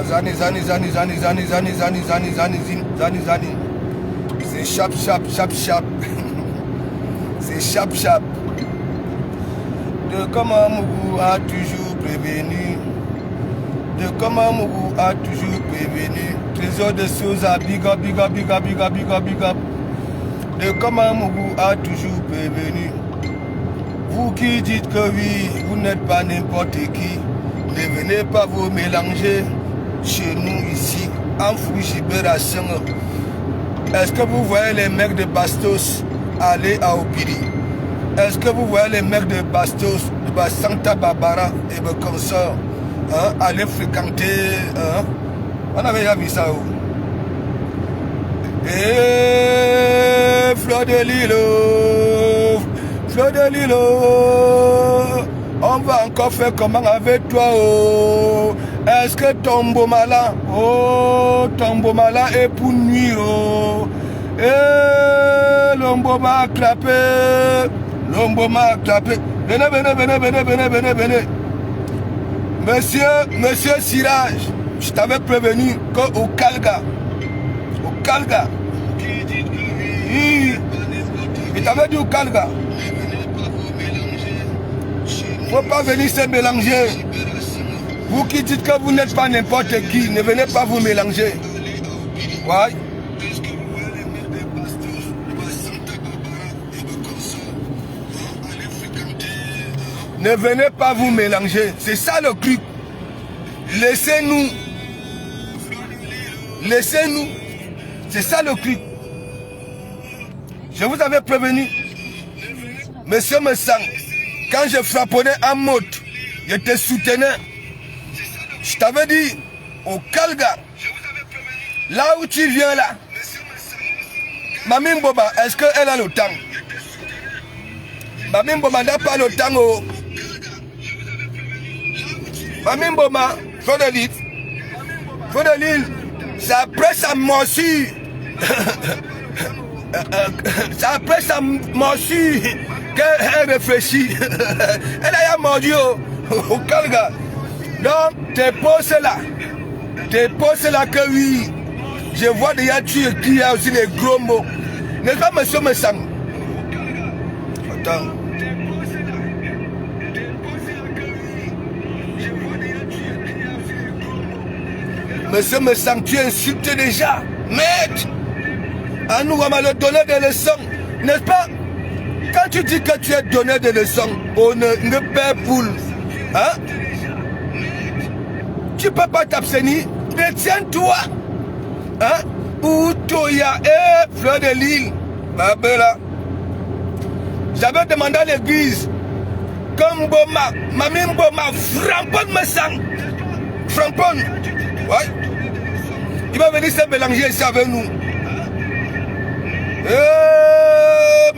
Zani. C'est chap. C'est chap. De comment Mougou a toujours prévenu. Trésor de Souza, big up. De comment Mougou a toujours prévenu. Vous qui dites que oui, vous n'êtes pas n'importe qui, ne venez pas vous mélanger chez nous ici, en frigibération. Est-ce que vous voyez les mecs de Bastos aller à Opiri? Est-ce que vous voyez les mecs de Bastos, de Santa Barbara et de consorts aller fréquenter? On avait déjà vu ça où? Et Fleur de Lilo, on va encore faire comment avec toi? Oh. Est-ce que Tombomala est pour nuire? Oh. Et l'ombo m'a clapé. Venez. Monsieur Siraj, je t'avais prévenu qu'au Kalga, il t'avait dit au Kalga, faut pas venir se mélanger. Vous qui dites que vous n'êtes pas n'importe qui, ne venez pas vous mélanger. Ouais. Ne venez pas vous mélanger. C'est ça le truc. Laissez-nous. C'est ça le truc. Je vous avais prévenu. Monsieur Messang, quand je frapponnais en mode, je te soutenais. Je t'avais dit, au Kalga, là où tu viens là, Mamim Boba, est-ce qu'elle a le temps? Mamim Boba n'a pas le temps. Oh. Mamim Boba, faut de l'île, c'est après sa morsure. C'est après sa morsure qu'elle réfléchit. Elle a mordu au Kalga. Donc, tes postes là que oui, je vois déjà tu écris aussi les gros mots. N'est-ce pas, monsieur Messang? Attends. Monsieur Messang, tu insultes déjà. Maître, à nous, on va le donner des leçons. N'est-ce pas? Quand tu dis que tu es donné des leçons, on ne perd poule. Hein? Tu ne peux pas t'abstenir. Détiens-toi. Hein? Outoya et Fleur de l'île. Babela. J'avais demandé à l'église. Comme Boma, Mamim Boma, Frampon Messang. Frampon. Ouais. Il va venir se mélanger ici avec nous.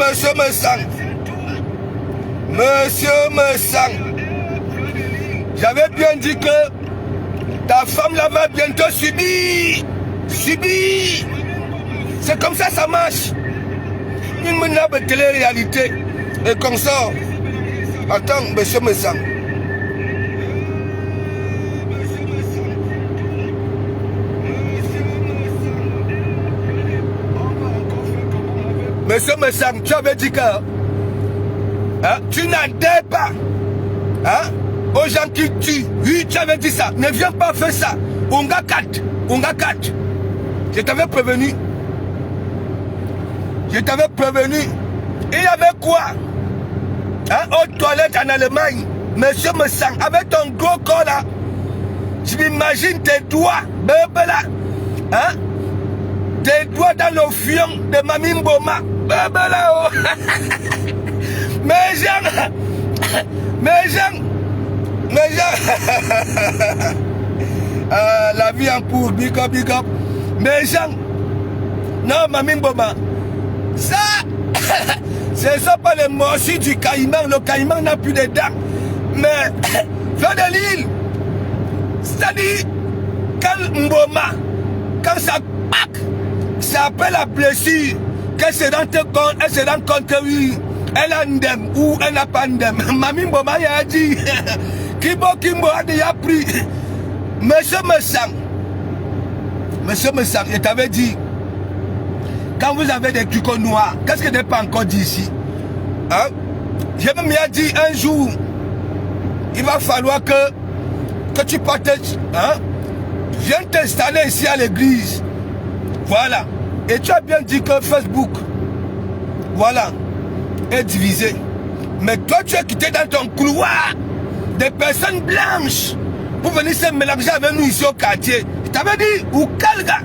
Monsieur Messang. J'avais bien dit que ta femme là va bientôt subir. C'est comme ça, ça marche. Une menace de télé-réalité. Et comme ça. Attends, monsieur Messang. Monsieur Messang, tu avais dit que tu n'adhères pas aux gens qui tuent. Oui, tu avais dit ça. Ne viens pas faire ça. Onga 4. Je t'avais prévenu. Et il y avait quoi? Aux toilettes en Allemagne. Monsieur Messang, avec ton gros corps là, je m'imagine tes doigts, bébé là. Tes doigts dans le fion de Mamim Boma. Bébé là. Oh. Mes gens. La vie en cours, big up. Mes gens. Non, Mamim Boma. Ça, c'est ça pas les morsures du caïman. Le caïman n'a plus de dents. Mais, Fleur de l'île, c'est-à-dire, quand Mboma, quand ça pack, c'est après la blessure, qu'elle se rend compte que oui, elle a un dème ou elle n'a pas un dème. Mamim Boma a dit, Kimbo a déjà pris. Monsieur Messang, Monsieur Messang, je t'avais dit, quand vous avez des trucs noirs, qu'est-ce que je n'ai pas encore dit ici? Hein? J'ai même bien dit un jour, il va falloir que tu partages, hein? Viens t'installer ici à l'église. Voilà. Et tu as bien dit que Facebook, voilà, est divisé. Mais toi, tu as quitté dans ton couloir des personnes blanches pour venir se mélanger avec nous ici au quartier. Je t'avais dit, ou Kalga.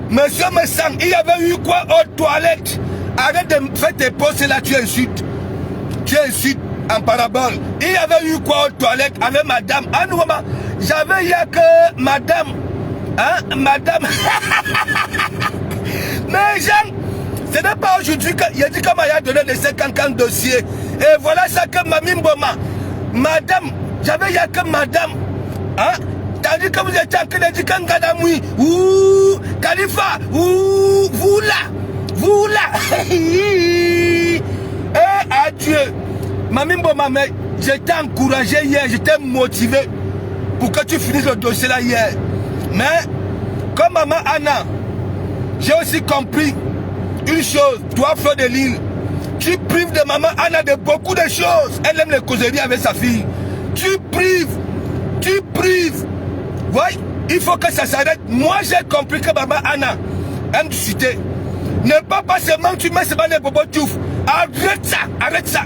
Monsieur Messang, il y avait eu quoi aux toilettes? Arrête de faire tes postes là, tu insultes. Tu insultes en parabole. Il y avait eu quoi aux toilettes avec madame? Ah non, j'avais il y a que madame. Hein, madame. Mais Jean, ce n'est pas aujourd'hui qu'il a dit comment il a donné les 50 dossiers. Et voilà ça que Mamie Mboma. Madame, j'avais il y a que madame. Hein? T'as dit que vous étiez en train de dire qu'un Gadamoui. Ouh, Khalifa. Ouh, vous là. Eh, adieu. Mamie Mboma, mais j'étais encouragé hier, j'étais motivé pour que tu finisses le dossier là hier. Mais, comme maman Anna, j'ai aussi compris une chose, toi, Fleur de Lille, tu prives de maman Anna de beaucoup de choses. Elle aime les causeries avec sa fille. Tu prives. Oui, il faut que ça s'arrête. Moi, j'ai compris que maman Anna aime citer. Ne pas seulement tu mets seulement les bobos tchouf. Arrête ça.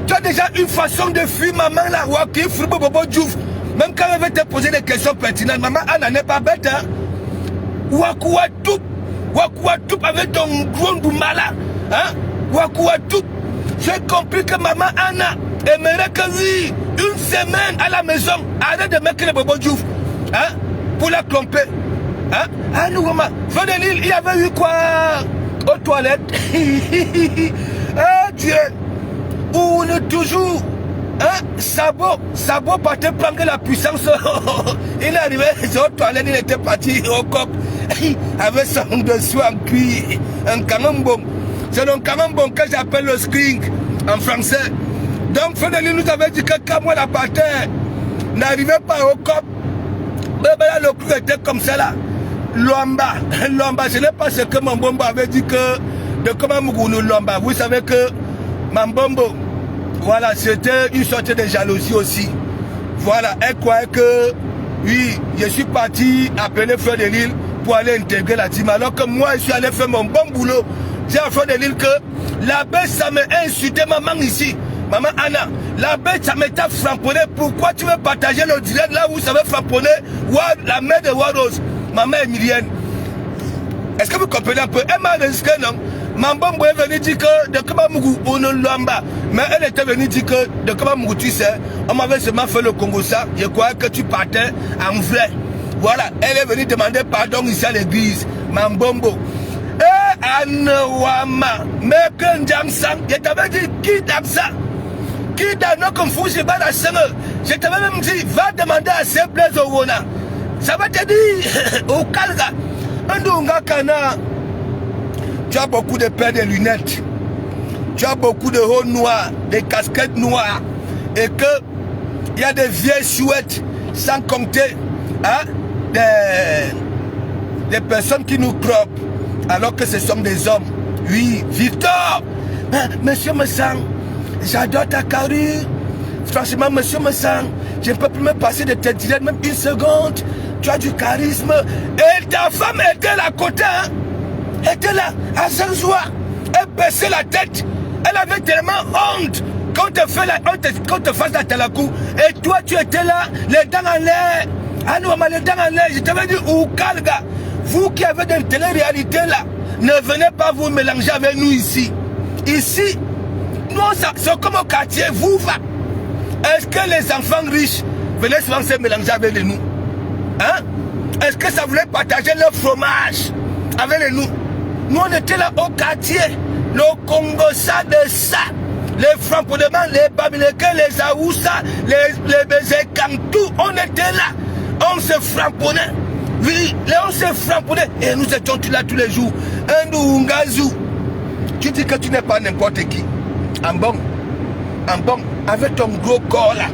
Tu as déjà une façon de fuir maman là, ou qui fuit bobo tchouf. Même quand elle veut te poser des questions pertinentes, maman Anna n'est pas bête, hein. Wakuatou avec ton gros boumala, hein. Wakuatou. J'ai compris que maman Anna aimerait que oui, une semaine à la maison, arrête de mettre les bobos djouf, hein, pour la tromper, hein. Ah nous, maman, Fleur de Lille, il y avait eu quoi aux toilettes? Ah Dieu, on est toujours. Hein? Sabot partait prendre la puissance. Il est arrivé aux toilettes, il était parti au cop avec son dessous en cuir, un camembert. C'est un camembert que j'appelle le screen en français. Donc Fleur de Lille nous avait dit que quand moi la partait n'arrivait pas au cop, mais là le clou était comme ça là. Lomba, ce n'est pas ce que Mambombo avait dit que de comment Mougoulou Lomba. Vous savez que Mambombo, voilà, c'était une sorte de jalousie aussi. Voilà, elle croyait que, oui, je suis parti appeler Fleur de Lille pour aller intégrer la team. Alors que moi, je suis allé faire mon bon boulot. J'ai à Fleur de Lille que la bête, ça m'a insulté maman ici. Maman Anna, la bête, ça m'était framponné. Pourquoi tu veux partager le direct là où ça veut framponner la mère de Waros, maman Emilienne? Est-ce que vous comprenez un peu? Elle m'a risqué, non? Mambombo est venu dire que de Kamamougou, on ne l'amba. Mais elle était venue dire que de Kamamougou, tu sais, on m'avait seulement fait le Congo ça. Je croyais que tu partais en vrai. Voilà, elle est venue demander pardon ici à l'église. Mambombo. Eh, Anouama, mais que Ndjamsang, je t'avais dit, qui Damsa? Qui Dano comme fou, je vais la semaine. Je t'avais même dit, va demander à ces blés au Wona. Ça va te dire, au Kalga. Ndunga Kana. Tu as beaucoup de paires de lunettes. Tu as beaucoup de hauts noirs, des casquettes noires. Et que il y a des vieilles chouettes, sans compter, hein, des personnes qui nous cropent, alors que ce sont des hommes. Oui, Victor, monsieur Messang, j'adore ta carrure. Franchement, monsieur Messang, je ne peux plus me passer de tes directs, même une seconde. Tu as du charisme. Et ta femme était là à côté, hein. Elle était là, à Zanzoua. Elle baissait la tête. Elle avait tellement honte. Quand on te fasse la talakou. Et toi, tu étais là, les dents en l'air. Ah non, mais les dents en l'air. Je t'avais dit, ou Kalga, vous qui avez de télé-réalité là, ne venez pas vous mélanger avec nous ici. Ici, nous, c'est comme au quartier, vous va. Est-ce que les enfants riches venaient souvent se mélanger avec nous? Hein? Est-ce que ça voulait partager leur fromage avec nous? Nous, on était là au quartier. Le Congo, ça de ça. Les Francs-Podemans, les Bamileke, les Aoussa, les Bézékam, tout, on était là. On se frapponnait. Oui, on se frapponnait. Et nous étions là tous les jours. Un Ngazou. Tu dis que tu n'es pas n'importe qui. En bon, avec ton gros corps là.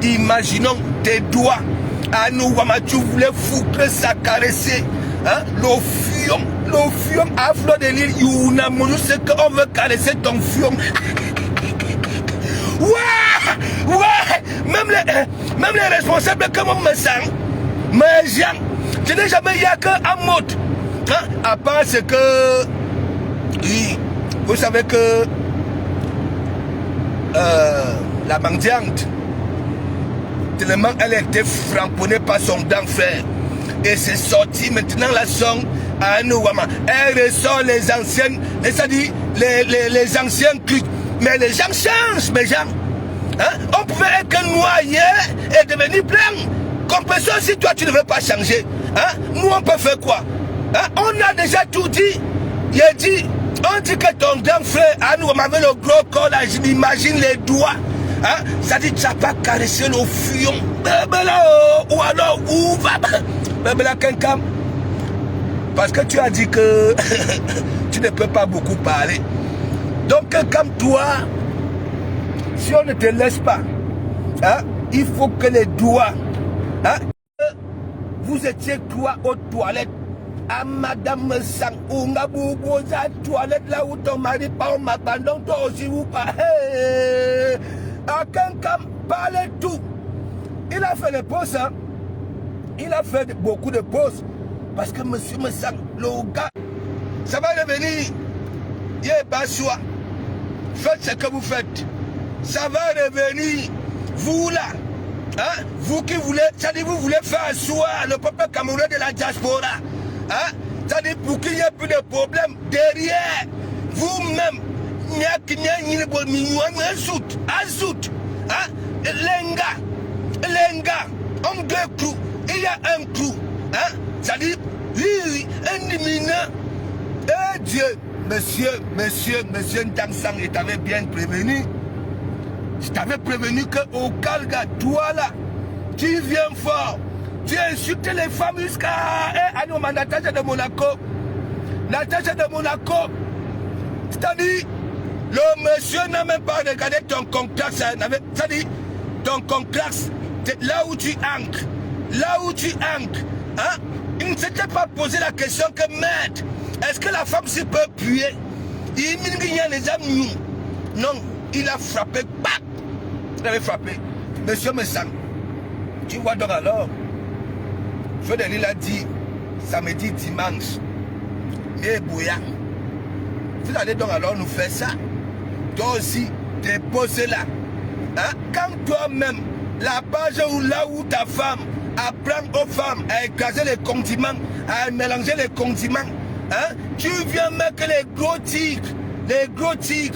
Imaginons tes doigts. À nous, tu voulais foutre ça, caresser. Hein? Le fium, à fleur de l'île, c'est qu'on veut caresser ton fium. Ouais, même les responsables, comment me sent? Mais je n'ai jamais eu qu'un mot. Hein? À part ce que, oui, vous savez que la mendiante, tellement elle était frapponnée par son dent frère. Et c'est sorti maintenant la song à Nouama. Elle ressort les anciennes, c'est-à-dire les anciens clics. Mais les gens changent, mes gens. Hein? On pouvait être noyé et devenir blanc. Comprenez si toi tu ne veux pas changer. Hein? Nous on peut faire quoi? Hein? On a déjà tout dit. On dit que ton grand frère à Nouama avait le gros corps là, je m'imagine les doigts. Hein? Ça dit que tu n'as pas caressé le fion. Ou alors où va? Parce que tu as dit que tu ne peux pas beaucoup parler. Donc comme toi, si on ne te laisse pas, hein, il faut que les doigts, hein, vous étiez toi aux toilettes, à Madame Sang, ou Ngabouboza, toilette là où ton mari parle, m'abandonne toi aussi ou pas. À quelqu'un parlait tout. Il a fait les pauses, hein. Il a fait beaucoup de pauses. Parce que monsieur me sang, le gars, ça va revenir. Il est pas soi. Faites ce que vous faites. Ça va revenir. Vous là, hein, vous qui voulez, ça dit vous voulez faire asseoir le peuple camerounais de la diaspora. Hein, ça dit pour qu'il n'y ait plus de problème derrière vous-même. Lenga, homme de clou, il y a un clou. Hein? Ça dit, oui, un imminent. Eh Dieu, monsieur Ntangsang, je t'avais bien prévenu. Je t'avais prévenu qu'au Kalga, toi là, tu viens fort. Tu insultes les femmes jusqu'à Natacha de Monaco. Natacha de Monaco. C'est-à-dire, le monsieur n'a même pas regardé ton contrat. C'est-à-dire, ton contrat, là où tu ancres. Là où tu ancres. Hein? Il ne s'était pas posé la question que maître, est-ce que la femme s'y peut puer? Il a les amis. Non, il a frappé. Bap! Il avait frappé. Monsieur me sang. Tu vois donc alors, Jodelil a dit samedi, dimanche, et Bouya. Vous allez donc alors nous faire ça. Toi aussi, t'es posé là. Hein? Quand toi-même, la page où là où ta femme apprend aux femmes à écraser les condiments, à mélanger les condiments, hein? Tu viens mettre les gros tigres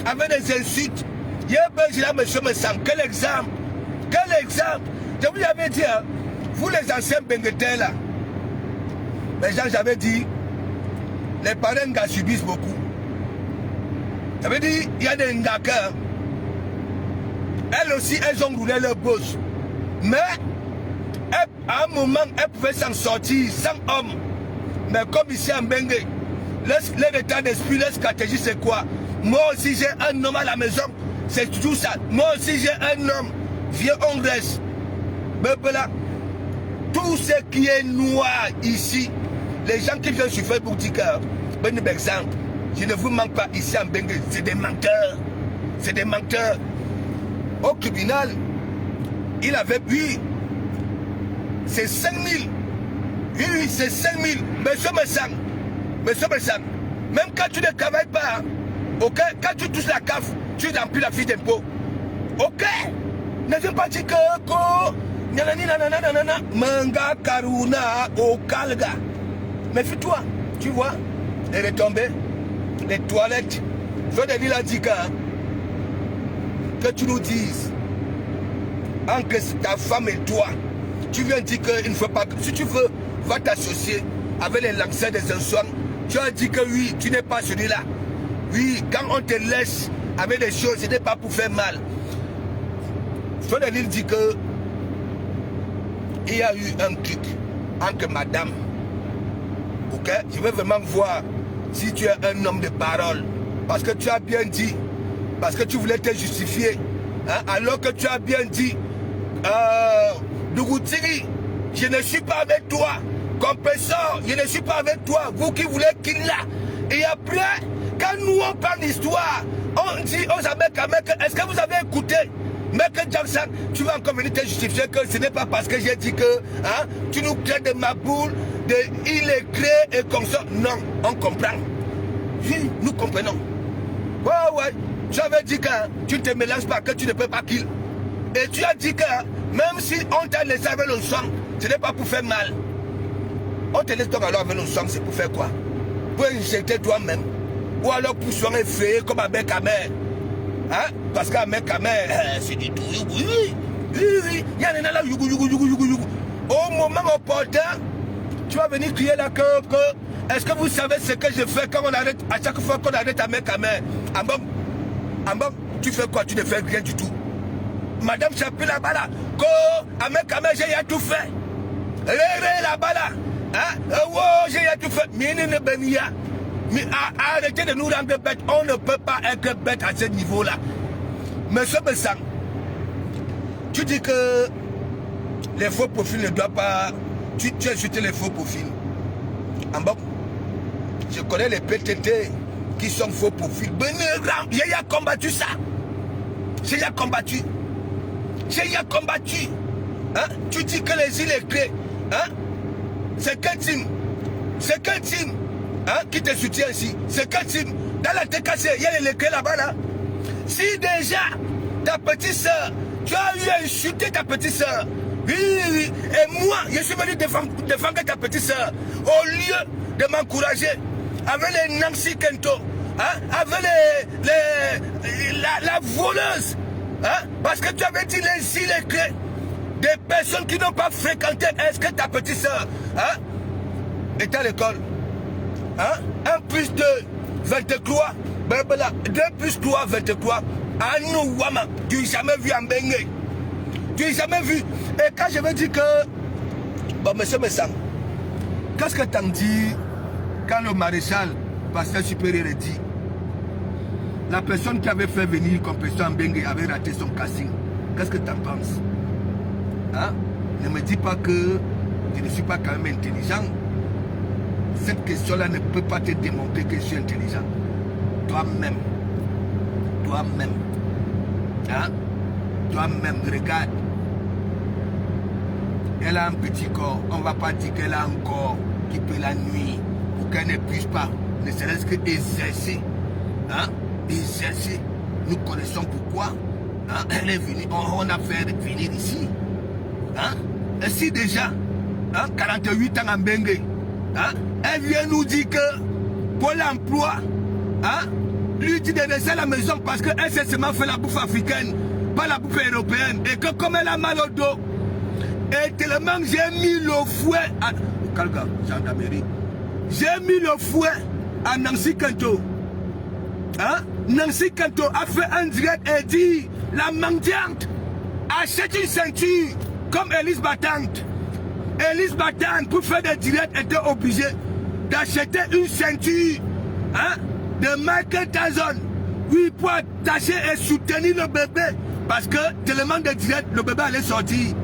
avec des insultes. Là, monsieur me sent. Quel exemple? Quel exemple? Je vous avais dit, hein, vous les anciens benguetins là, les gens, j'avais dit, les parents gars subissent beaucoup. J'avais dit, il y a des ngaka, elles aussi, elles ont roulé leur bosse. Mais, à un moment, elles pouvaient s'en sortir sans homme. Mais comme ici en Bengue, leur état d'esprit, leur stratégie, c'est quoi? Moi aussi, j'ai un homme à la maison. C'est tout ça. Moi aussi, j'ai un homme. Viens, on reste. Mais là, tout ce qui est noir ici, les gens qui viennent sur Facebook disent que, bon exemple, je ne vous manque pas ici en Bengue. C'est des menteurs. C'est des menteurs. Au tribunal, il avait bu. C'est 5 000. Oui, c'est 5 000. Monsieur me sang. Même quand tu ne travailles pas, ok, quand tu touches la CAF, tu remplis la fiche d'impôt. Ok? Ne viens pas dire que Manga Karuna au Kalga. Méfie-toi, tu vois, les retombées, les toilettes. Jodelil a dit que tu nous dises entre ta femme et toi, tu viens dire qu'il ne faut pas. Si tu veux, va t'associer avec les lanceurs des insoins. Tu as dit que oui, tu n'es pas celui-là. Oui, quand on te laisse avec des choses, ce n'est pas pour faire mal. Jodelil dit que il y a eu un truc entre madame. Ok? Je veux vraiment voir si tu es un homme de parole. Parce que tu as bien dit, parce que tu voulais te justifier. Hein? Alors que tu as bien dit, Dougoutiri, je ne suis pas avec toi. Compresseur, je ne suis pas avec toi. Vous qui voulez qu'il l'a. Et après, quand nous on parle d'histoire, on dit aux Américains, est-ce que vous avez écouté Michael Jackson? Tu vas encore venir te justifier que ce n'est pas parce que j'ai dit que hein, tu nous crées de ma boule, de il est créé et comme ça. Non, on comprend. Oui, nous comprenons. Ouais, tu avais dit que hein, tu ne te mélanges pas, que tu ne peux pas kill. Et tu as dit que hein, même si on t'a laissé avec le sang, ce n'est pas pour faire mal. On te laisse donc alors avec le sang, c'est pour faire quoi? Pour injecter toi-même. Ou alors pour soigner effrayé comme avec ta mère. Hein? Parce qu'avec ta mère, c'est du tout. Oui. Il y en a là, au moment opportun, tu vas venir crier là que est-ce que vous savez ce que je fais quand on arrête, à chaque fois qu'on arrête avec ta mère? En bon, tu fais quoi? Tu ne fais rien du tout. Madame Chapi là-bas là, avec ta mère, j'ai tout fait. Là-bas là. Hein? J'ai tout fait. Mais arrêtez de nous rendre bêtes. On ne peut pas être bête à ce niveau-là. Monsieur Bessang, tu dis que les faux profils ne doivent pas... Tu as jeté les faux profils. En bon, je connais les PTT qui sont faux profils. J'ai combattu ça. J'ai combattu. Hein? Tu dis que les îles est créées. Hein? C'est quel team? Hein, qui te soutient ici? C'est quel team? Dans la TKC, il y a les clés là-bas là. Si déjà ta petite soeur, tu as eu à insulter ta petite soeur, oui, et moi je suis venu défendre ta petite soeur, au lieu de m'encourager avec les Nancy Kento, hein, avec la voleuse, hein, parce que tu avais dit les clés des personnes qui n'ont pas fréquenté. Est-ce que ta petite soeur hein, est à l'école? Hein? 1 plus 2, 23. 2 plus 3, 23. Ah non, Wama, tu n'as jamais vu un Bengue. Tu n'as jamais vu. Et quand je me dis que... Bon, monsieur Messang, qu'est-ce que tu en dis quand le maréchal, pasteur supérieur, dit la personne qui avait fait venir comme personne en Bengue avait raté son casting? Qu'est-ce que tu en penses? Hein? Ne me dis pas que je ne suis pas quand même intelligent. Cette question-là ne peut pas te démontrer que je suis intelligent. Toi-même, hein? Toi-même, regarde. Elle a un petit corps. On ne va pas dire qu'elle a un corps qui peut la nuire pour qu'elle ne puisse pas, ne serait-ce que exercer. Hein? Exercer. Nous connaissons pourquoi. Hein? Elle est venue, on a fait venir ici. Hein? Et si déjà, hein, 48 ans en Bengue, hein, elle vient nous dire que pour l'emploi, hein, lui dit de laisser à la maison parce qu'elle s'est seulement fait la bouffe africaine, pas la bouffe européenne, et que comme elle a mal au dos, et tellement que j'ai mis le fouet à... Calga, gendarmerie. J'ai mis le fouet à Nancy Kento. Hein? Nancy Kento a fait un direct et dit la mendiante achète une ceinture comme Elise Battante. Elise Battante, pour faire des directs, était obligée d'acheter une ceinture, hein, de Michael Tyson. Oui, pour attacher et soutenir le bébé. Parce que tellement de directs, le bébé allait sortir.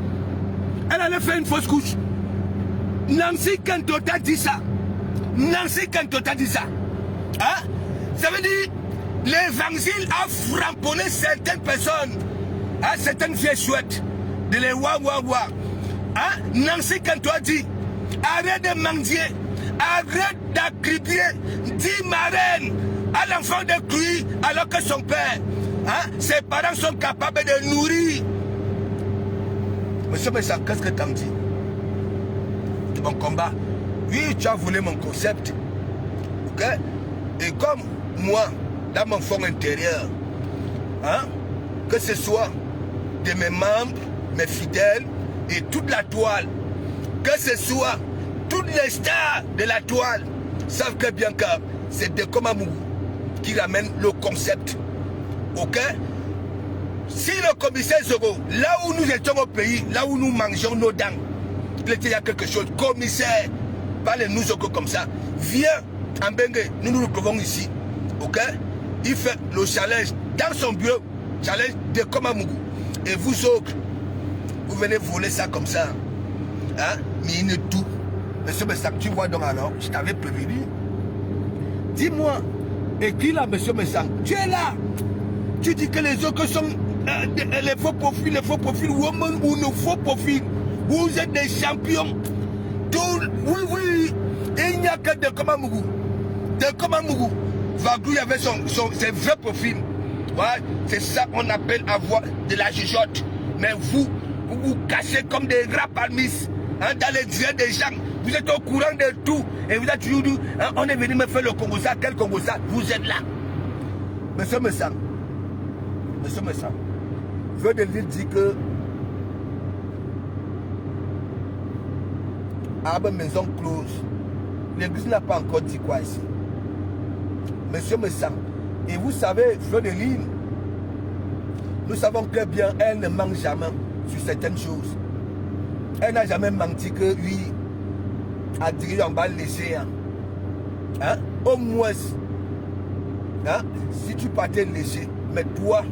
Elle allait faire une fausse couche. Nancy Kento t'a dit ça. Nancy Kento t'a dit ça. Hein? Ça veut dire, l'évangile a framponné certaines personnes, hein, certaines vieilles chouettes, de les wa. Hein? Nancy Kento a dit, arrête de mendier, arrête d'agripier, dis marraine à l'enfant de cuire alors que son père, hein, ses parents sont capables de nourrir. Monsieur Messa, qu'est-ce que tu me dis de mon combat? Oui, tu as volé mon concept. Ok? Et comme moi, dans mon fond intérieur, hein, que ce soit de mes membres, mes fidèles et toute la toile, que ce soit toutes les stars de la toile, savent que bien que c'est de Komamougou qui ramène le concept. Ok? Si le commissaire Zogo, là où nous étions au pays, là où nous mangeons nos dents, il y a quelque chose, commissaire, parlez-nous Zogo comme ça, viens en Bengue, nous nous retrouvons ici. Ok? Il fait le challenge dans son bureau, challenge de Komamougou. Et vous autres, vous venez voler ça comme ça. hein, mine tout. Monsieur Messang, tu vois donc alors, je t'avais prévenu. Dis-moi, écris là, monsieur Messang, tu es là. Tu dis que les autres sont les faux profils, women ou nos faux profils. Vous êtes des champions. Oui, oui. Et il n'y a que de Komamougou. De Komamougou. Vaglou avait ses vrais profils. Ouais, c'est ça qu'on appelle avoir de la jugeote. Mais vous vous cachez comme des rats palmistes hein, dans les yeux des gens. Vous êtes au courant de tout. Et vous êtes toujours dit, hein, on est venu me faire le Congo-ça. Quel Congo-ça? Vous êtes là. Monsieur Messang, Fleur de Lys dit que à ma maison close, l'église n'a pas encore dit quoi ici. Monsieur Messang, et vous savez, Fleur de Lys, nous savons très bien, elle ne ment jamais sur certaines choses. Elle n'a jamais menti que lui a dit on va le laisser. Hein? Au moins, hein? Si tu partais laisser, mais toi,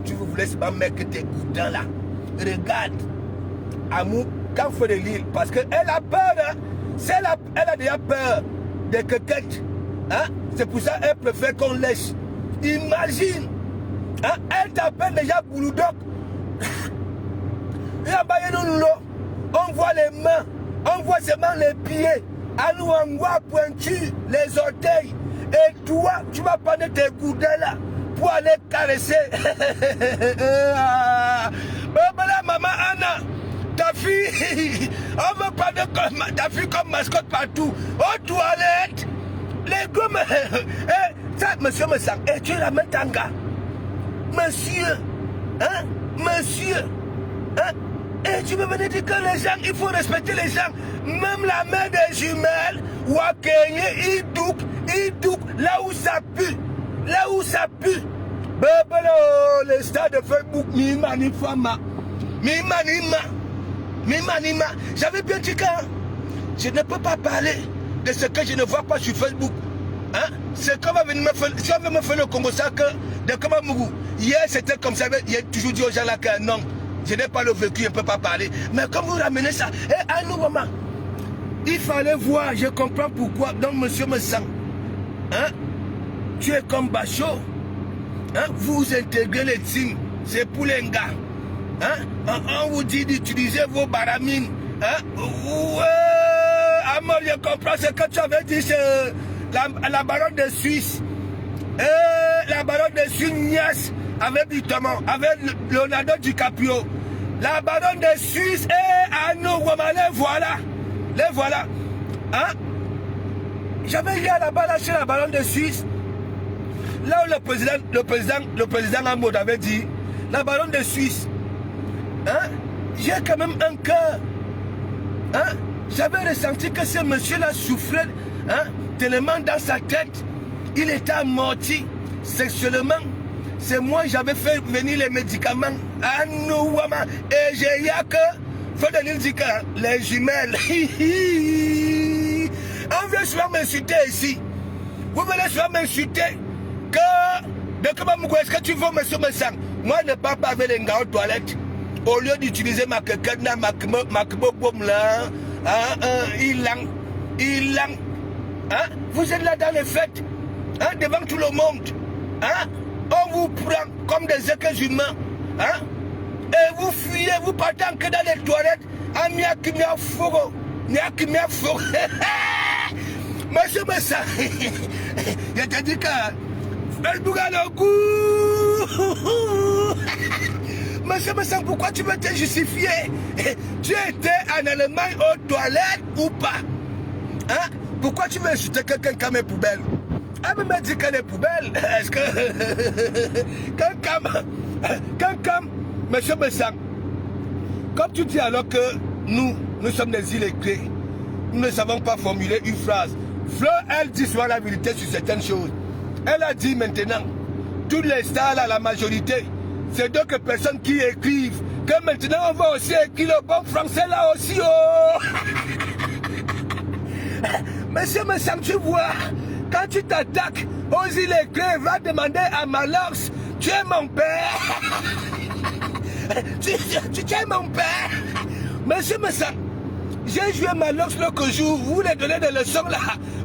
tu voulais seulement mettre tes goudins là. Regarde, amour, quand Fleur de Lys, parce qu'elle a peur, hein? Elle a déjà peur des coquettes. Hein? C'est pour ça qu'elle préfère qu'on laisse. Imagine, hein? Elle t'appelle déjà Bouloudoc. On voit les mains, on voit seulement les pieds. À nous on voit pointu, les orteils. Et toi, tu vas prendre tes goudins là pour aller caresser. Maman Anna, ta fille, on veut prendre ta fille comme mascotte partout. Aux toilettes, les gommes. Ça, monsieur Messang, et tu la mets en gars. Monsieur, hein, monsieur, hein, et tu me venir dire que les gens, il faut respecter les gens. Même la mère des jumelles, Wakenye, il double, là où ça pue, les stars de Facebook, Mimanima, j'avais bien dit que je ne peux pas parler de ce que je ne vois pas sur Facebook. Hein? C'est comme on me faire le Congo ça que de Komamougou. Hier c'était comme ça, il y a toujours dit aux gens là que non, je n'ai pas le vécu, je ne peux pas parler. Mais comme vous ramenez ça, à nous maman, il fallait voir, je comprends pourquoi. Donc monsieur Messang, hein? Tu es comme Bachot, hein? Vous intégrez les teams, c'est pour les gars. Hein? On vous dit d'utiliser vos baramines. Hein? Ouais, Amor, je comprends ce que tu avais dit, c'est la baronne de Suisse. La baronne de Suisse, Nias, avec Butamon, avec Leonardo DiCaprio. La baronne de Suisse, Anno, les voilà. Les voilà. Hein? J'avais lu là-bas là, chez la baronne de Suisse. Là où le président Amod avait dit, la baronne de Suisse, hein? J'ai quand même un cœur. Hein? J'avais ressenti que ce monsieur-là souffrait, hein? Tellement dans sa tête, il était amorti sexuellement. C'est moi, j'avais fait venir les médicaments. Ah nous, et j'ai eu que, faut donner dit que les jumelles. On vient souvent m'insulter ici. Vous venez souvent m'insulter. Que, de comment est-ce que tu veux, monsieur Messang? Moi, je ne parle pas avec les gars aux toilettes. Au lieu d'utiliser ma quequena, ma kebobom là, il lang. Hein? Vous êtes là dans les fêtes, hein? Devant tout le monde. Hein? On vous prend comme des êtres humains. Hein? Et vous fuyez, vous partez que dans les toilettes. Monsieur Messang, je te dis que Monsieur Messang, pourquoi tu veux te justifier? Tu étais en Allemagne aux toilettes ou pas? Hein? Pourquoi tu veux insulter quelqu'un comme une poubelle? Elle me dit qu'elle est poubelle. Est-ce que... Quelqu'un, monsieur Messang, comme tu dis alors que nous sommes des illettrés, nous ne savons pas formuler une phrase. Fleur, elle dit souvent la vérité sur certaines choses. Elle a dit maintenant, toutes les stars, là, la majorité, c'est d'autres personnes qui écrivent que maintenant on va aussi écrire le bon français là aussi. Oh. Monsieur Messang, tu vois, quand tu t'attaques aux illettrés, va demander à Malox, tu es mon père. tu es mon père. Monsieur Messang, J'ai joué ma lox l'autre jour, vous les donnez des leçons là.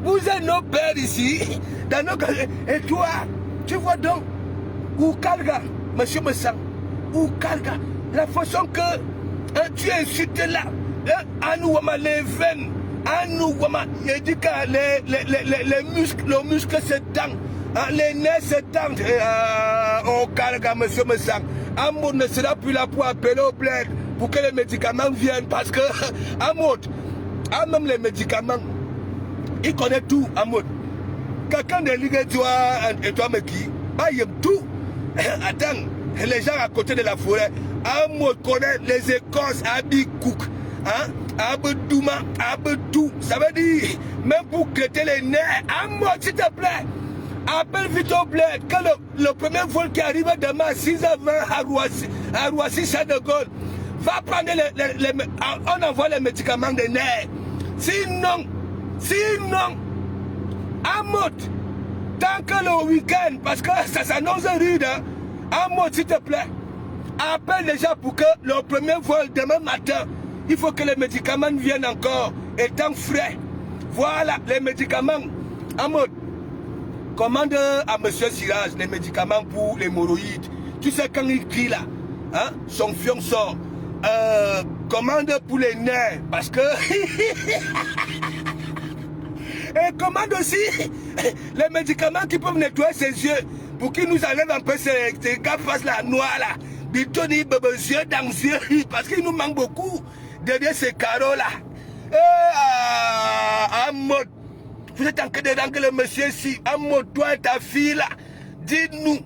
Vous êtes nos pères ici, dans nos... Et toi, tu vois donc, ou Kalga, monsieur Messang, ou Kalga, la façon que tu insultes là, à nous, les veines, à nous, il dit que les muscles se tendent, les nerfs se tendent. Oh Kalga, monsieur Messang, Amour ne sera plus là pour appeler au bled, pour que les médicaments viennent, parce que Amour, même les médicaments, il connaît tout, Amour. Quelqu'un de ligue, toi et toi, mais qui? Il aime tout. Attends, les gens à côté de la forêt, Amour connaît les écorces, Abikouk, Abedouma, Abedou. Ça veut dire, même pour crêter les nerfs, Amour, s'il te plaît, appelle vite au bled. Quand le premier vol qui arrive demain à 6h20 à Roissy, Charles de Gaulle, va prendre on envoie les médicaments des nerfs. Sinon, Amour, tant que le week-end, parce que ça s'annonce rude, Amour, s'il te plaît, appelle déjà pour que le premier vol demain matin, il faut que les médicaments viennent encore, étant frais. Voilà, les médicaments. Amour, commande à monsieur Sirage les médicaments pour l'hémorroïde. Tu sais quand il crie là, son fion sort. Commande pour les nerfs, parce que... Et commande aussi les médicaments qui peuvent nettoyer ses yeux, pour qu'il nous enlève un peu ces gars face la noire là. Bitoni, yeux dans les yeux, parce qu'il nous manque beaucoup derrière ces carreaux là. En mode, vous êtes en train de rangler le monsieur ici, en mode, toi et ta fille là, dites-nous,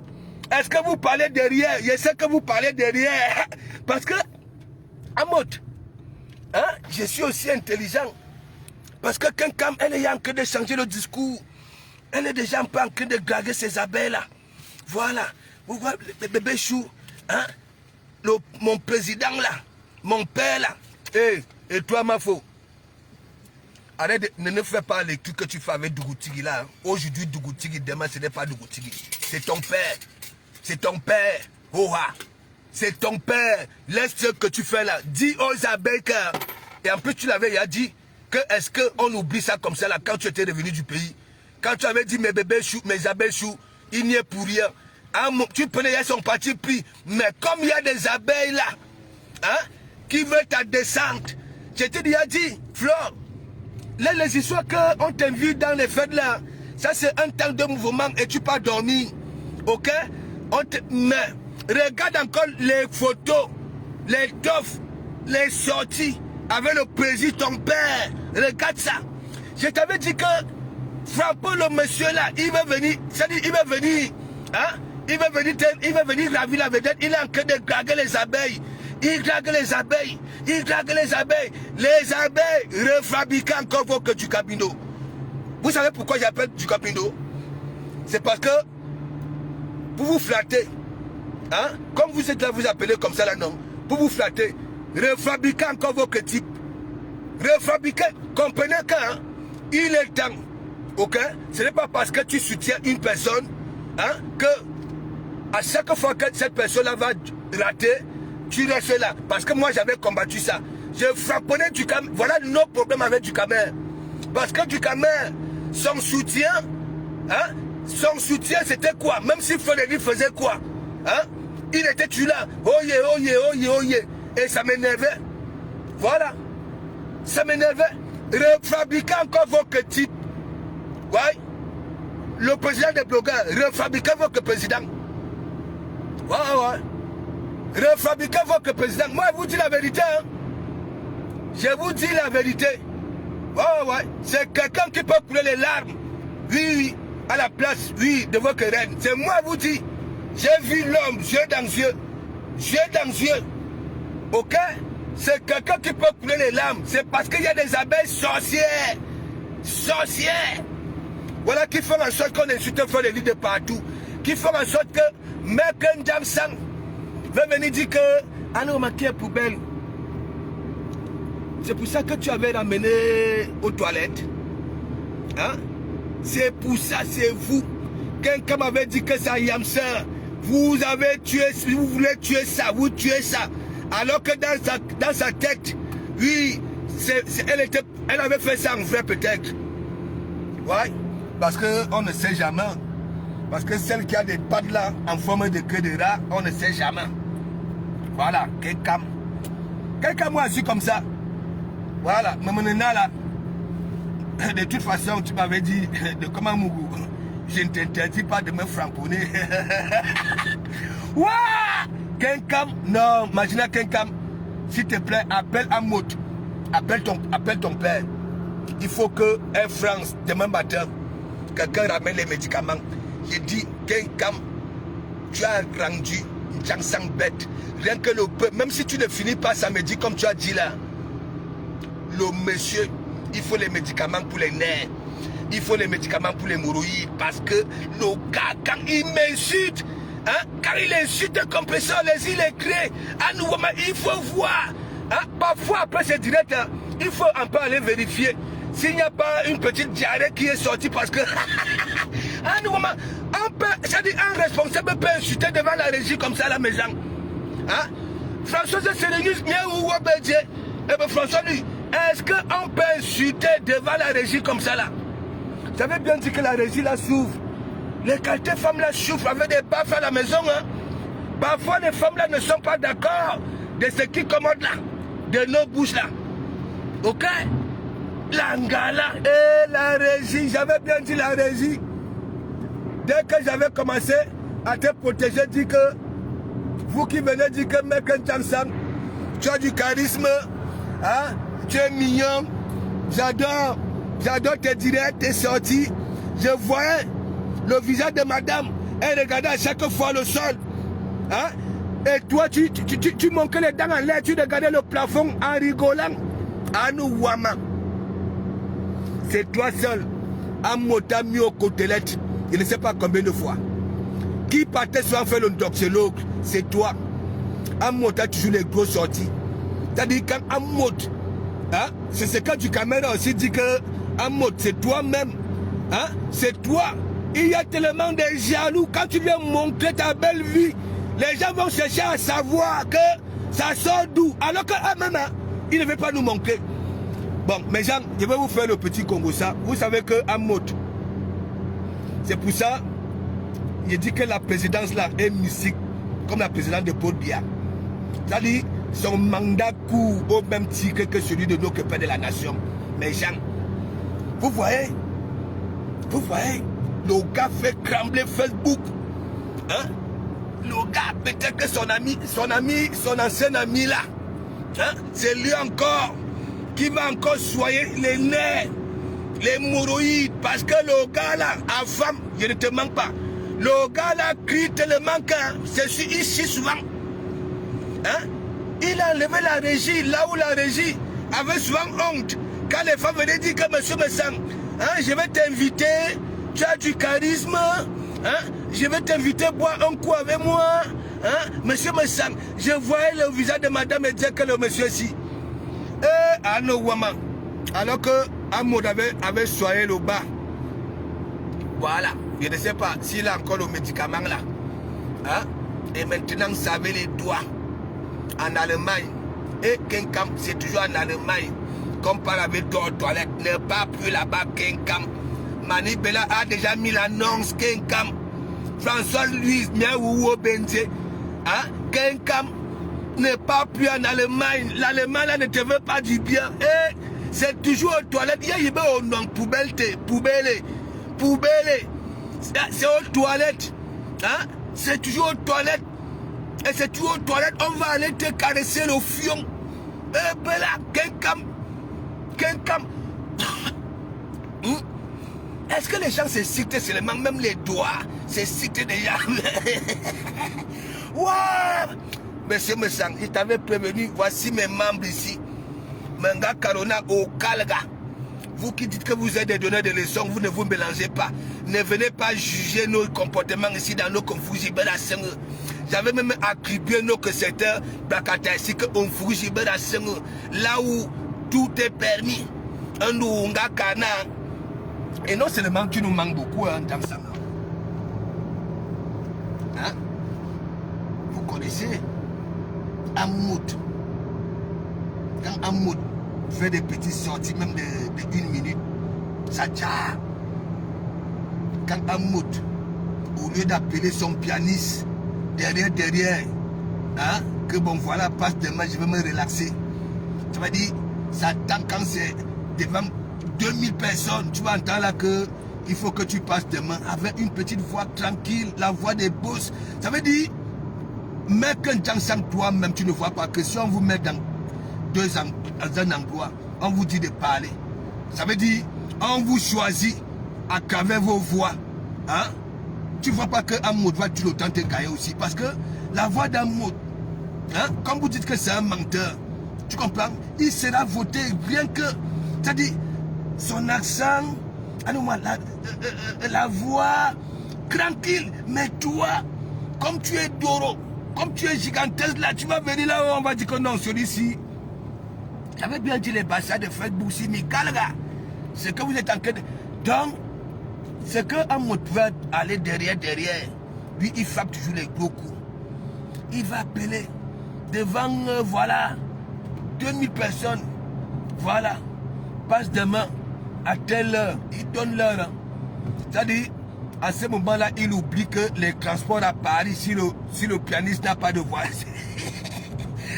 est-ce que vous parlez derrière? Je sais que vous parlez derrière, parce que, en mode, je suis aussi intelligent. Parce que quand elle est en train de changer le discours, elle est déjà un peu en train de draguer ses abeilles là. Voilà. Vous voyez le bébé chou, mon président là, mon père là. Et toi, ma faux. Arrête, ne fais pas les trucs que tu fais avec Dougoutigui là. Aujourd'hui, Dougoutigui, demain, ce n'est pas Dougoutigui. C'est ton père. C'est ton père. C'est ton père. Laisse ce que tu fais là. Dis aux abeilles que... Et en plus, tu l'avais déjà dit. Est-ce qu'on oublie ça comme ça là quand tu étais revenu du pays? Quand tu avais dit mes bébés choux, mes abeilles choux, il n'y est pour rien. Tu prenais son parti pris. Mais comme il y a des abeilles là, qui veulent ta descente, je t'ai déjà dit, Flore, les histoires qu'on t'invite dans les fêtes là, ça c'est un temps de mouvement et tu peux dormir. Ok? Mais regarde encore les photos, les toffes, les sorties. Avec le président, ton père, regarde ça. Je t'avais dit que frappons le monsieur là, il va venir, c'est-à-dire il va venir, il va venir ravi la vedette, il est en train de draguer les abeilles. Il drague les abeilles, il drague les abeilles. Les abeilles refabriquent encore votre du cabino. Vous savez pourquoi j'appelle du cabino? C'est parce que pour vous flatter, comme vous êtes là, vous appelez comme ça là, non? Pour vous flatter. Refabriquer encore vos types. Refabriquer. Comprenez qu'il est temps. Ok? Ce n'est pas parce que tu soutiens une personne que à chaque fois que cette personne-là va rater, tu restes là. Parce que moi j'avais combattu ça. Je frapponnais du Camer. Voilà nos problèmes avec du Camer. Parce que du Camer, son soutien, c'était quoi? Même si Frédéric faisait quoi? Il était tu là. Oye. Et ça m'énervait. Voilà. Ça m'énervait. Refabriquer encore votre type. Ouais. Le président des blogueurs, refabriquer votre président. Ouais. Refabriquer votre président. Moi, je vous dis la vérité. Je vous dis la vérité. Ouais. C'est quelqu'un qui peut couler les larmes. Oui. À la place, oui, de votre reine. C'est moi, je vous dis. J'ai vu l'homme, yeux dans yeux. Yeux dans yeux. Ok? C'est quelqu'un qui peut couler les larmes. C'est parce qu'il y a des abeilles sorcières. Sorcières. Voilà qui font en sorte qu'on insulte les lits de partout. Qui font en sorte que Meken Jamsang va venir dire que allez remarquer la poubelle. C'est pour ça que tu avais ramené aux toilettes. C'est pour ça, c'est vous. Quelqu'un m'avait dit que ça Yamsang. Vous avez tué, vous voulez tuer ça, vous tuez ça. Alors que dans sa tête, oui, Elle avait fait ça en vrai peut-être. Ouais. Parce qu'on ne sait jamais. Parce que celle qui a des pattes là, en forme de queue de rat, on ne sait jamais. Voilà, quelqu'un moi assis comme ça. Voilà, mais maintenant là, de toute façon, tu m'avais dit de comment Mougou, je ne t'interdis pas de me framponner. Ouah! Quelqu'un, non, imagine quelqu'un, s'il te plaît, appelle Amout, appelle ton père. Il faut que Air France, demain matin, quelqu'un ramène les médicaments. J'ai dit, quelqu'un, tu as rendu une chanson bête. Rien que le peu, même si tu ne finis pas, ça me dit comme tu as dit là. Le monsieur, il faut les médicaments pour les nerfs. Il faut les médicaments pour les hémorroïdes. Parce que le gars, quand il m'insulte, hein, quand il insulte un compresseur, les îles est créé. À nouveau, il faut voir. Hein, parfois, après c'est direct, hein, il faut un peu aller vérifier. S'il n'y a pas une petite diarrhée qui est sortie parce que... à nouveau, c'est-à-dire un responsable peut insulter devant la régie comme ça à la maison. Hein? François Sérénus, miaou, wabedje. Eh bien, François, lui, est-ce qu'on peut insulter devant la régie comme ça là? J'avais bien dit que la régie là s'ouvre. Les qualités femmes là souffrent avec des baffes à la maison. Hein? Parfois, les femmes là ne sont pas d'accord de ce qui commande là, de nos bouches là. Ok? L'angala et la régie, j'avais bien dit la régie. Dès que j'avais commencé à te protéger, dit que vous qui venez dire que mec Ntamsang, tu as du charisme, hein? Tu es mignon, j'adore tes directs, tes sorties. Je voyais le visage de madame, elle regardait à chaque fois le sol. Hein? Et toi, tu manquais les dents en l'air, tu regardais le plafond en rigolant. Anouwama. C'est toi seul, un mota mis aux côtelettes, je ne sais pas combien de fois. Qui partait souvent faire le doxologue, c'est toi. Un mota, tu joues les grosses sorties. C'est-à-dire quand un mot, hein, c'est ce que du caméra aussi dit que un mot, c'est toi-même. Hein, c'est toi. Il y a tellement de jaloux. Quand tu viens montrer ta belle vie, les gens vont chercher à savoir que ça sort d'où. Alors qu'eux-mêmes, hein, ils ne veulent pas nous montrer. Bon, mes gens, je vais vous faire le petit Congo ça. Vous savez que un mot, c'est pour ça, je dis que la présidence là est musique, comme la présidence de Paul Biya. C'est-à-dire, son mandat court au même titre que celui de nos pères de la nation. Mes gens, vous voyez, le gars fait crumbler Facebook. Hein? Le gars, peut-être que son ancien ami là, hein? C'est lui encore qui va encore soigner les nerfs, les hémorroïdes, parce que le gars là, à femme, je ne te manque pas. Le gars là crie tellement que c'est ici souvent. Hein? Il a enlevé la régie, là où la régie avait souvent honte. Quand les femmes venaient dire que monsieur me sent, hein, je vais t'inviter, tu as du charisme, hein, je vais t'inviter à boire un coup avec moi, hein, monsieur me sent. Je voyais le visage de madame et dire que le monsieur ici. Alors que Amoud avait soigné le bas. Voilà, je ne sais pas s'il a encore le médicament là. Hein? Et maintenant, vous savez les doigts. En Allemagne, et Kenkam, c'est toujours en Allemagne. Comme par avec toi aux toilettes, n'est pas plus là-bas Kenkam. Mani Bella a déjà mis l'annonce Kenkam. François Louis Miaouou Benze. Hein? Kenkam n'est pas plus en Allemagne. L'Allemagne là ne te veut pas du bien. Et c'est toujours aux toilettes. Il y a au nom poubelle. C'est aux toilettes. Hein? C'est toujours aux toilettes. Et c'est toujours aux toilettes. On va aller te caresser le fion. Eh ben là, Kenkam. Est-ce que les gens s'excitent seulement, même les doigts s'excitent déjà? Waouh! Monsieur Messang, je t'avais prévenu, voici mes membres ici. Menga Karona au Kalga. Vous qui dites que vous êtes des donneurs de leçons, vous ne vous mélangez pas. Ne venez pas juger nos comportements ici dans nos confusions. J'avais même attribué nos que c'était ici que on fouge là où tout est permis. Un Nounga Kana. Et non seulement tu nous manques beaucoup, hein, Tamsang. Hein? Vous connaissez Amoud. Quand Amoud fait des petites sorties, même de 1 minute. Ça tient. Quand Hamoud, au lieu d'appeler son pianiste, derrière, hein, que bon voilà, passe demain, je vais me relaxer. Ça veut dire, ça attend quand c'est devant 2000 personnes, tu vas entendre là que il faut que tu passes demain avec une petite voix tranquille, la voix des boss. Ça veut dire, mais qu'un gens sans toi-même, tu ne vois pas que si on vous met dans un endroit, on vous dit de parler. Ça veut dire, on vous choisit à travers vos voix. Hein? Tu ne vois pas que Hamoud va tout le temps te cailler aussi. Parce que la voix d'Hamoud, hein, comme vous dites que c'est un menteur, tu comprends? Il sera voté rien que, c'est-à-dire, son accent, la voix tranquille. Mais toi, comme tu es Doro, comme tu es gigantesque là, tu vas venir là où on va dire que non, celui-ci. J'avais bien dit les bassins de Facebook, si Mikalga, c'est que vous êtes en train de... Donc, c'est que Hamoud va aller derrière, lui il frappe toujours les gros coups. Il va appeler devant, voilà, 2000 personnes, voilà, passe demain à telle heure, il donne l'heure. Hein. C'est-à-dire, à ce moment-là, il oublie que les transports à Paris, si le pianiste n'a pas de voix,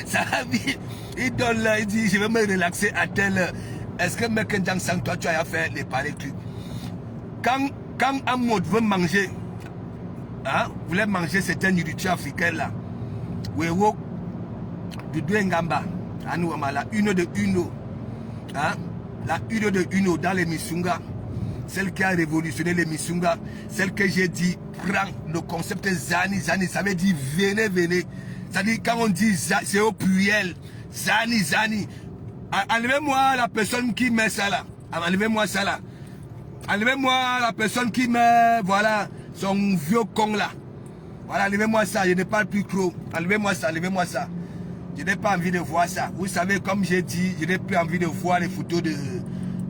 ça va vite. Il donne l'heure, il dit, je vais me relaxer à telle heure. Est-ce que Mekenjang sans toi, tu as fait les paris clubs? Quand Hamoud veut manger, hein, voulait manger certaines nourritures africaines là, Wewo, Doudou Ngamba, la une de Uno, hein, la une de Uno dans les Missunga, celle qui a révolutionné les Missunga, celle que j'ai dit, prends le concept Zani, ça veut dire venez. C'est-à-dire quand on dit c'est au pluriel, Zani. Enlevez-moi la personne qui met ça là, enlevez-moi ça là. Enlevez-moi la personne qui met, voilà, son vieux con là. Voilà, enlevez-moi ça, je ne parle plus trop. Enlevez-moi ça. Je n'ai pas envie de voir ça. Vous savez, comme j'ai dit, je n'ai plus envie de voir les photos de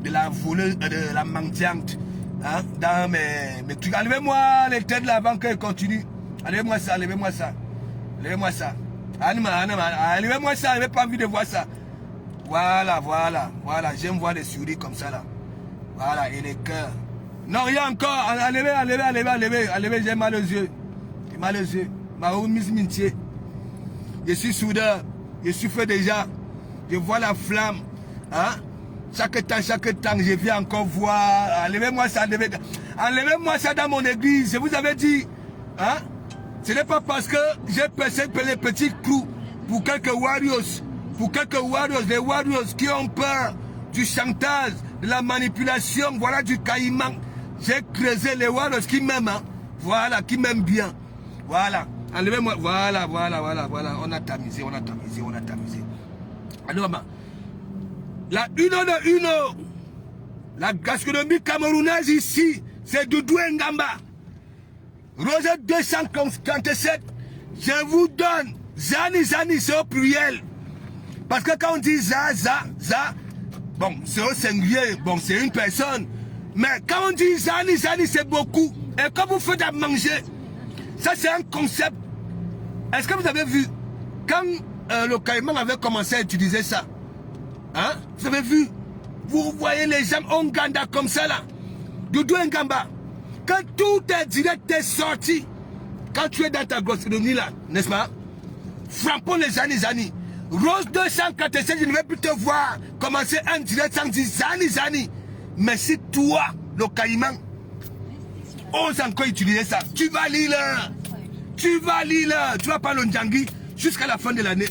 la voleuse, de la mendiante, hein, dans mes trucs. Enlevez-moi les têtes là avant qu'elle continue. Enlevez-moi ça. Enlevez-moi ça, je n'ai pas envie de voir ça. Voilà, j'aime voir les souris comme ça là. Voilà, et les cœurs. Non, rien encore. Enlevez, j'ai mal aux yeux. Je suis soudeur. Je suis fait déjà. Je vois la flamme. Hein? Chaque temps, je viens encore voir. Enlevez-moi ça. Enlevez-moi ça dans mon église. Je vous avais dit. Hein? Ce n'est pas parce que j'ai percé les petits clous pour quelques warriors. Les warriors qui ont peur du chantage, de la manipulation, voilà, du caïman. J'ai creusé les warriors qui m'aiment, hein. Voilà, qui m'aiment bien. Voilà, enlevez-moi, voilà, on a tamisé. Alors, la Uno, la gastronomie camerounaise ici, c'est Doudou Ngamba. Rose 257, je vous donne, Zani, c'est au pluriel. Parce que quand on dit za, bon, c'est au singulier, bon, c'est une personne. Mais quand on dit Zani, c'est beaucoup. Et quand vous faites à manger, ça c'est un concept. Est-ce que vous avez vu, quand le Caïman avait commencé à utiliser ça, hein, vous avez vu, vous voyez les gens Onganda comme ça là, Doudou Ngamba, quand tout est direct est sorti, quand tu es dans ta gastronomie là, n'est-ce pas, frappons les Zani. Rose 247, je ne vais plus te voir commencer un direct sans dire Zani. Mais si toi, le Caïman, ose encore utiliser ça, tu vas lire là. Tu vas pas le Ndjangi jusqu'à la fin de l'année.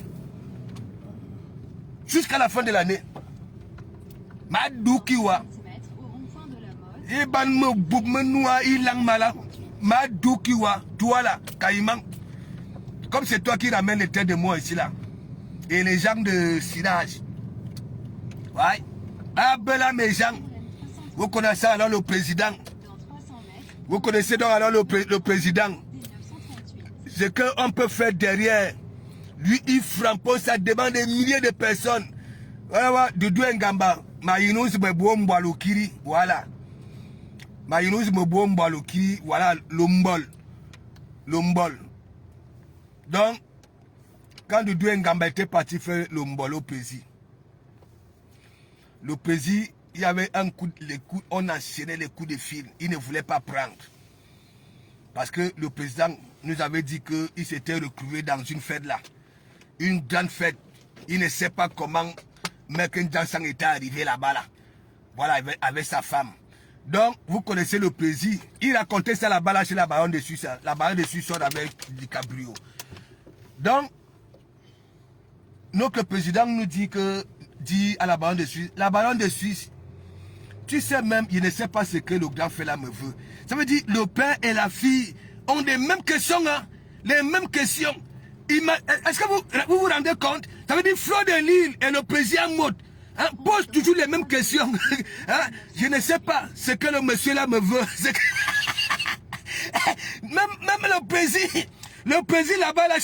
Madoukiwa. Iban me boubmenoua ilang mala. Madoukiwa. Toi là, Caïman. Comme c'est toi qui ramène les têtes de moi ici là. Et les gens de Sinage. Ouais. Abela mes gens. Vous connaissez alors le président. Vous connaissez donc alors le président. Ce qu'on peut faire derrière. Lui, il frappe, ça demande des milliers de personnes. Voilà, Doudou Ngamba. Maïnous Mebouom Mbalokiri. Voilà. Maïnous Mebouom Mbalokiri. Voilà, l'ombol. Donc, quand Doudou Ngamba était parti faire l'ombol au pays, Le président, il y avait un coup, on enchaînait les coups de fil. Il ne voulait pas prendre. Parce que le président nous avait dit qu'il s'était retrouvé dans une fête là. Une grande fête. Il ne sait pas comment Merken Jansang était arrivé là-bas là. Voilà, avec sa femme. Donc, vous connaissez le président. Il racontait ça là-bas là chez la baronne de Suisse. La baronne de Suisse sort avec du cabrio. Donc, notre président nous dit à la baronne de Suisse, la baronne de Suisse, tu sais même, il ne sait pas ce que le grand frère là me veut. Ça veut dire, le père et la fille ont les mêmes questions, hein, les mêmes questions. Est-ce que vous vous rendez compte? Ça veut dire, Flo de Lille et le président Maud hein, posent toujours les mêmes questions. Hein? Je ne sais pas ce que le monsieur là me veut. Même le président là-bas, là,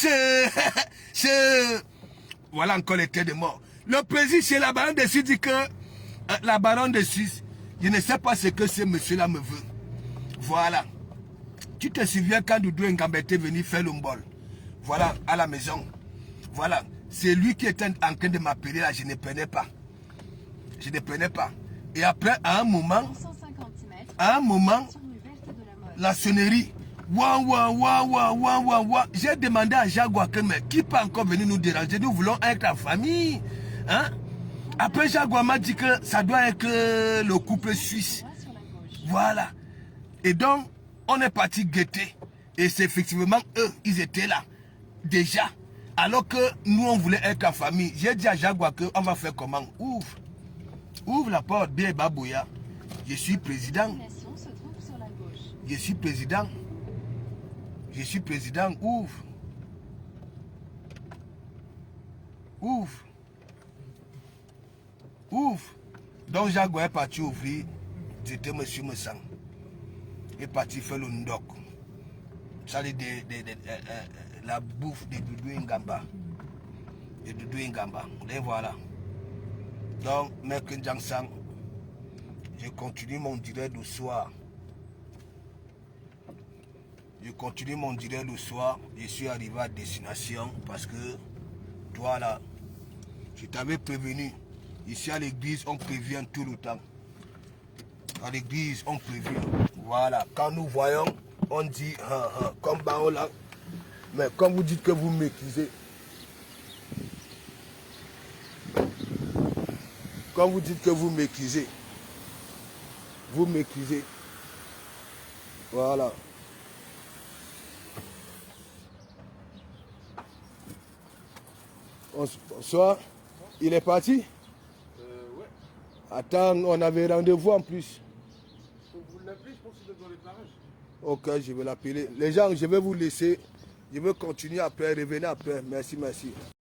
voilà encore les têtes de mort. Le président chez la baronne de Suisse dit que la baronne de Suisse, je ne sais pas ce que ce monsieur-là me veut. Voilà. Tu te souviens quand Doudou Ngamba était venu faire le mbol? Voilà, à la maison. Voilà. C'est lui qui était en train de m'appeler là, je ne prenais pas. Je ne prenais pas. Et après, à un moment, la sonnerie. J'ai demandé à Jacques Ouaké, mais qui peut encore venir nous déranger? Nous voulons être en famille. Hein? Après, Jacques Ouaké m'a dit que ça doit être le couple suisse. Voilà. Et donc, on est parti guetter. Et c'est effectivement eux, ils étaient là. Déjà. Alors que nous, on voulait être en famille. J'ai dit à Jacques Ouaké, on va faire comment? Ouvre la porte, bien Babouya. Je suis président. Je suis président. Je suis président, ouvre. Ouvre. Ouvre. Donc Jacques est parti ouvrir. C'était monsieur Messang. Il est parti faire le ndok. Ça c'est la bouffe de Doudou Ngamba. De Doudou Ngamba. Et voilà. Donc, Merken Jansang, je continue mon direct le soir. Je continue mon direct le soir. Je suis arrivé à destination parce que toi là, je t'avais prévenu. Ici à l'église, on prévient tout le temps. À l'église, on prévient. Voilà. Quand nous voyons, on dit comme Baola. Mais quand vous dites que vous m'accusez, quand vous dites que vous m'accusez, voilà. Bonsoir. Il est parti? Ouais. Attends, on avait rendez-vous en plus. Vous l'appelez, je pense qu'il est dans les parages. Ok, je vais l'appeler. Les gens, je vais vous laisser. Je vais continuer après. Revenez après. Merci, merci.